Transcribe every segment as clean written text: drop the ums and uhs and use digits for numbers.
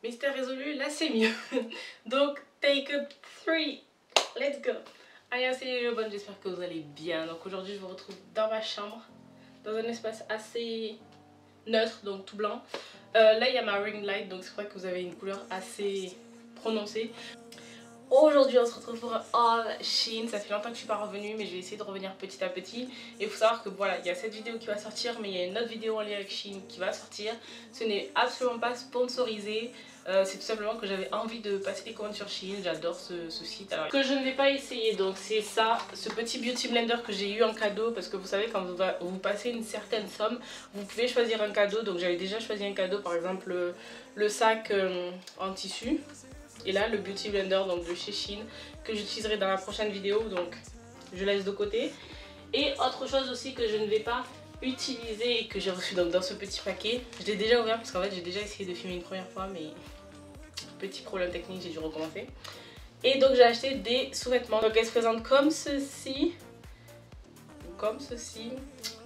Mystère résolu, là c'est mieux. Donc, take a 3, let's go. Allez, c'est le bon, j'espère que vous allez bien. Donc aujourd'hui, je vous retrouve dans ma chambre, dans un espace assez neutre, donc tout blanc. Là, il y a ma ring light, donc c'est vrai que vous avez une couleur assez prononcée. Aujourd'hui on se retrouve pour un haul Shein. Ça fait longtemps que je suis pas revenue, mais je vais essayer de revenir petit à petit. Et il faut savoir que voilà, il y a cette vidéo qui va sortir, mais il y a une autre vidéo en lien avec Shein qui va sortir. Ce n'est absolument pas sponsorisé, c'est tout simplement que j'avais envie de passer des commandes sur Shein. J'adore ce site. Alors, que je ne vais pas essayer, donc c'est ça, ce petit beauty blender que j'ai eu en cadeau. Parce que vous savez, quand vous passez une certaine somme, vous pouvez choisir un cadeau. Donc j'avais déjà choisi un cadeau, par exemple le sac en tissu. Et là, le Beauty Blender donc de chez Shein que j'utiliserai dans la prochaine vidéo, donc je laisse de côté. Et autre chose aussi que je ne vais pas utiliser et que j'ai reçu donc dans ce petit paquet. Je l'ai déjà ouvert parce qu'en fait j'ai déjà essayé de filmer une première fois, mais petit problème technique, j'ai dû recommencer. Et donc j'ai acheté des sous-vêtements. Donc elles se présentent comme ceci. Comme ceci.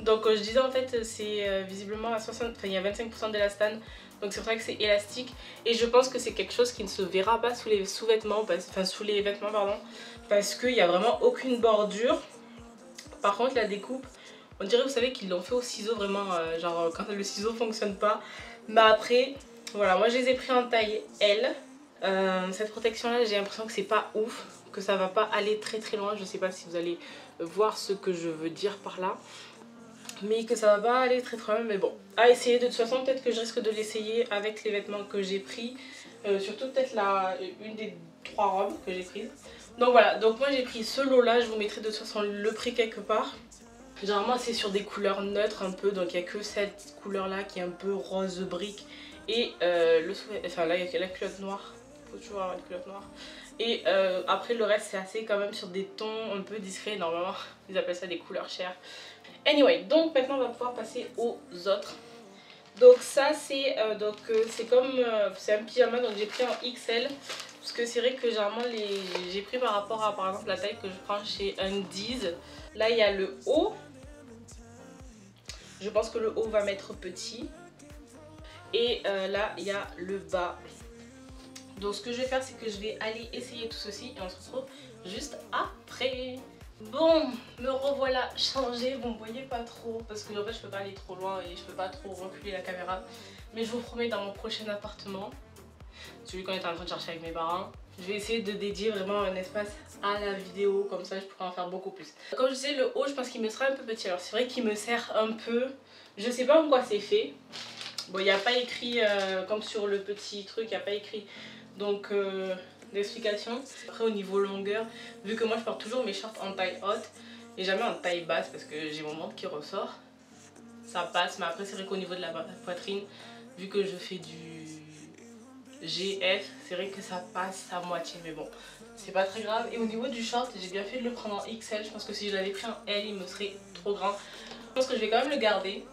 Donc je disais en fait c'est visiblement à 60, enfin il y a 25% d'élastane. Donc c'est vrai que c'est élastique et je pense que c'est quelque chose qui ne se verra pas sous les sous-vêtements, enfin sous les vêtements pardon, parce qu'il n'y a vraiment aucune bordure. Par contre la découpe, on dirait vous savez qu'ils l'ont fait au ciseau vraiment, genre quand le ciseau fonctionne pas. Mais après, voilà, moi je les ai pris en taille L. Cette protection là j'ai l'impression que c'est pas ouf, que ça va pas aller très très loin. Je sais pas si vous allez voir ce que je veux dire par là, mais que ça va pas aller très loin. Mais bon, à essayer. De toute façon peut-être que je risque de l'essayer avec les vêtements que j'ai pris, surtout peut-être une des 3 robes que j'ai prises. Donc voilà, donc moi j'ai pris ce lot là, je vous mettrai de toute façon le prix quelque part. Généralement c'est sur des couleurs neutres un peu, donc il n'y a que cette couleur là qui est un peu rose brique. Et enfin là il y a la culotte noire, il faut toujours avoir une culotte noire. Et après le reste c'est assez quand même sur des tons un peu discrets, normalement ils appellent ça des couleurs chères. Anyway, donc maintenant on va pouvoir passer aux autres. Donc ça c'est c'est un pyjama, donc j'ai pris en XL. Parce que c'est vrai que généralement j'ai pris par rapport à par exemple la taille que je prends chez Undies. Là il y a le haut. Je pense que le haut va m'être petit. Et là il y a le bas. Donc ce que je vais faire c'est que je vais aller essayer tout ceci et on se retrouve juste après. Bon, me revoilà changée, vous me voyez pas trop parce que en fait je peux pas aller trop loin et je peux pas trop reculer la caméra. Mais je vous promets dans mon prochain appartement, celui qu'on est en train de chercher avec mes parents, je vais essayer de dédier vraiment un espace à la vidéo, comme ça je pourrai en faire beaucoup plus. Comme je disais, le haut je pense qu'il me sera un peu petit, alors c'est vrai qu'il me sert un peu, je sais pas en quoi c'est fait. Bon il n'y a pas écrit comme sur le petit truc, il n'y a pas écrit donc d'explication. Après au niveau longueur, vu que moi je porte toujours mes shorts en taille haute et jamais en taille basse parce que j'ai mon ventre qui ressort, ça passe. Mais après c'est vrai qu'au niveau de la poitrine, vu que je fais du GF, c'est vrai que ça passe à moitié, mais bon c'est pas très grave. Et au niveau du short, j'ai bien fait de le prendre en XL. Je pense que si je l'avais pris en L il me serait trop grand. Je pense que je vais quand même le garder.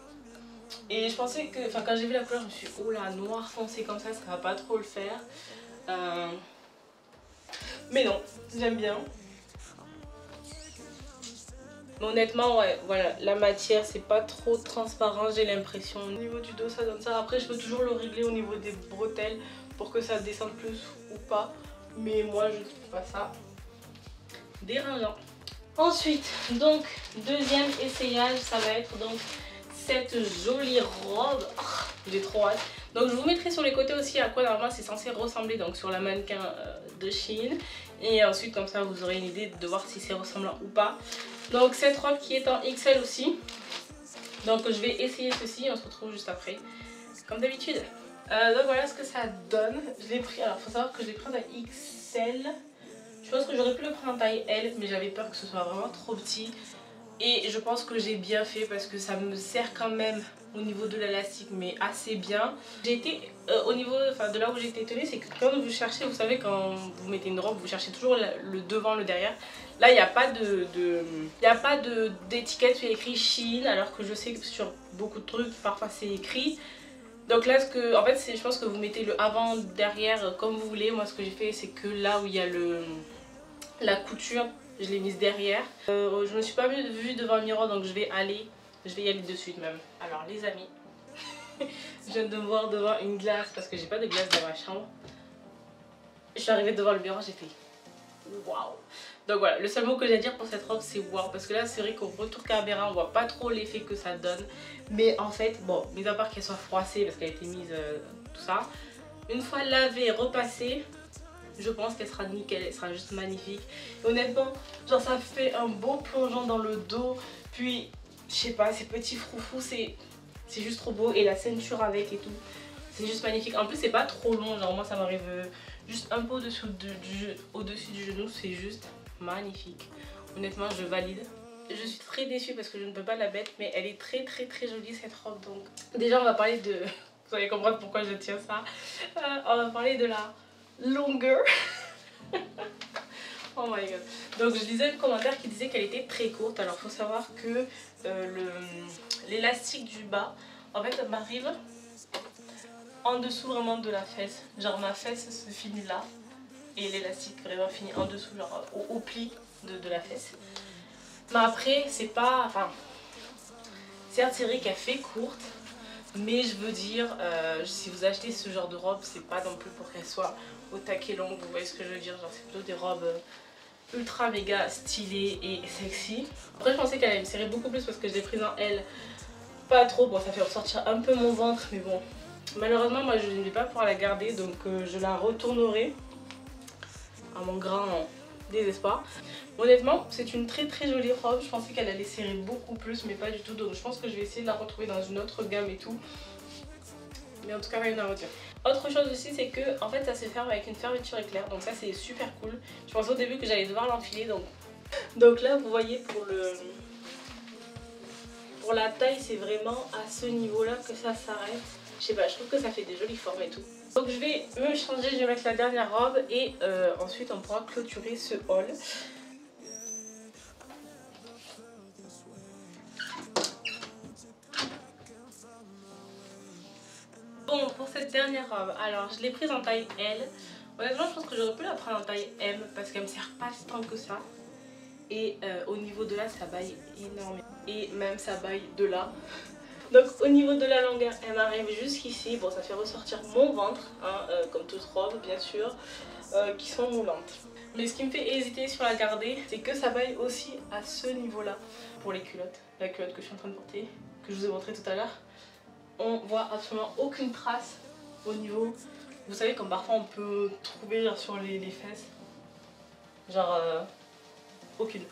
Et je pensais que, enfin quand j'ai vu la couleur je me suis dit oh là, noir foncé comme ça va pas trop le faire. Mais non, j'aime bien. Mais honnêtement, ouais, voilà, la matière c'est pas trop transparent, j'ai l'impression. Au niveau du dos, ça donne ça. Après, je peux toujours le régler au niveau des bretelles pour que ça descende plus ou pas. Mais moi, je trouve pas ça dérangeant. Ensuite, donc, deuxième essayage, ça va être donc cette jolie robe. Oh, j'ai trop hâte. Donc je vous mettrai sur les côtés aussi à quoi normalement c'est censé ressembler, donc sur la mannequin de Shein. Et ensuite comme ça vous aurez une idée de voir si c'est ressemblant ou pas. Donc cette robe qui est en XL aussi. Donc je vais essayer ceci et on se retrouve juste après, comme d'habitude. Donc voilà ce que ça donne. Je l'ai pris, alors il faut savoir que je l'ai pris en taille XL. Je pense que j'aurais pu le prendre en taille L, mais j'avais peur que ce soit vraiment trop petit. Et je pense que j'ai bien fait parce que ça me sert quand même au niveau de l'élastique, mais assez bien. J'ai été au niveau, enfin de là où j'ai été étonnée, c'est que quand vous cherchez, vous savez quand vous mettez une robe, vous cherchez toujours le devant, le derrière. Là il n'y a pas d'étiquette où il y a écrit Shein, alors que je sais que sur beaucoup de trucs parfois c'est écrit. Donc là en fait je pense que vous mettez le avant, derrière comme vous voulez. Moi ce que j'ai fait c'est que là où il y a la couture, je l'ai mise derrière. Je me suis pas vue devant le miroir, donc je vais y aller de suite même. Alors les amis, Je viens de me voir devant une glace parce que j'ai pas de glace dans ma chambre. Je suis arrivée devant le miroir, j'ai fait waouh. Donc voilà, le seul mot que j'ai à dire pour cette robe c'est waouh. Parce que là c'est vrai qu'au retour caméra on voit pas trop l'effet que ça donne. Mais en fait, bon, mis à part qu'elle soit froissée parce qu'elle a été mise tout ça, une fois lavée et repassée, je pense qu'elle sera nickel, elle sera juste magnifique. Et honnêtement, genre ça fait un beau plongeon dans le dos. Puis, je sais pas, ces petits froufrous, c'est juste trop beau. Et la ceinture avec et tout, c'est juste magnifique. En plus, c'est pas trop long, genre moi ça m'arrive juste un peu au-dessus du genou, c'est juste magnifique. Honnêtement, je valide. Je suis très déçue parce que je ne peux pas la mettre, mais elle est très jolie cette robe. Donc déjà on va parler de... Vous allez comprendre pourquoi je tiens ça. On va parler de la longueur. Oh my god. Donc je lisais un commentaire qui disait qu'elle était très courte. Alors faut savoir que l'élastique du bas, en fait, m'arrive en dessous vraiment de la fesse. Genre ma fesse se finit là et l'élastique vraiment finit en dessous, genre au pli de la fesse. Mais après c'est pas... Enfin, certes c'est vrai qu'elle fait courte, mais je veux dire, si vous achetez ce genre de robe, c'est pas non plus pour qu'elle soit au taquet longue, vous voyez ce que je veux dire, genre c'est plutôt des robes ultra méga stylées et sexy. Après je pensais qu'elle allait me serrer beaucoup plus parce que je l'ai prise en L, pas trop, bon ça fait ressortir un peu mon ventre, mais bon, malheureusement moi je ne vais pas pouvoir la garder, donc je la retournerai à mon grand désespoir. Honnêtement c'est une très jolie robe, je pensais qu'elle allait serrer beaucoup plus mais pas du tout, donc je pense que je vais essayer de la retrouver dans une autre gamme et tout, mais en tout cas rien à redire. Autre chose aussi c'est que en fait ça se ferme avec une fermeture éclair, donc ça c'est super cool. Je pensais au début que j'allais devoir l'enfiler, donc là vous voyez pour la taille c'est vraiment à ce niveau là que ça s'arrête. Je sais pas, je trouve que ça fait des jolies formes et tout. Donc je vais me changer, je vais mettre la dernière robe et ensuite on pourra clôturer ce haul. Bon, pour cette dernière robe, alors je l'ai prise en taille L. Honnêtement je pense que j'aurais pu la prendre en taille M parce qu'elle me sert pas tant que ça. Et au niveau de là ça baille énormément. Et même ça baille de là. Donc au niveau de la longueur elle m'arrive jusqu'ici. Bon ça fait ressortir mon ventre, hein, comme toute robe bien sûr, qui sont moulantes. Mais ce qui me fait hésiter sur la garder, c'est que ça baille aussi à ce niveau là. Pour les culottes, la culotte que je suis en train de porter, que je vous ai montré tout à l'heure, on voit absolument aucune trace au niveau, vous savez comme parfois on peut trouver genre sur les fesses, genre aucune.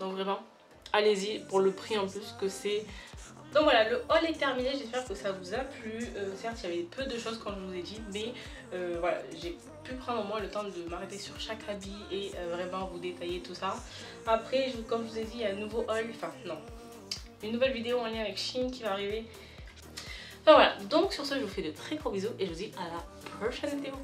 Donc vraiment allez-y pour le prix en plus que c'est. Donc voilà, le haul est terminé, j'espère que ça vous a plu. Certes il y avait peu de choses comme je vous ai dit, mais voilà, j'ai pu prendre au moins le temps de m'arrêter sur chaque habit et vraiment vous détailler tout ça. Après comme je vous ai dit il y a un nouveau haul, enfin non, une nouvelle vidéo en lien avec Shein qui va arriver. Enfin voilà, donc sur ce je vous fais de très gros bisous et je vous dis à la prochaine vidéo.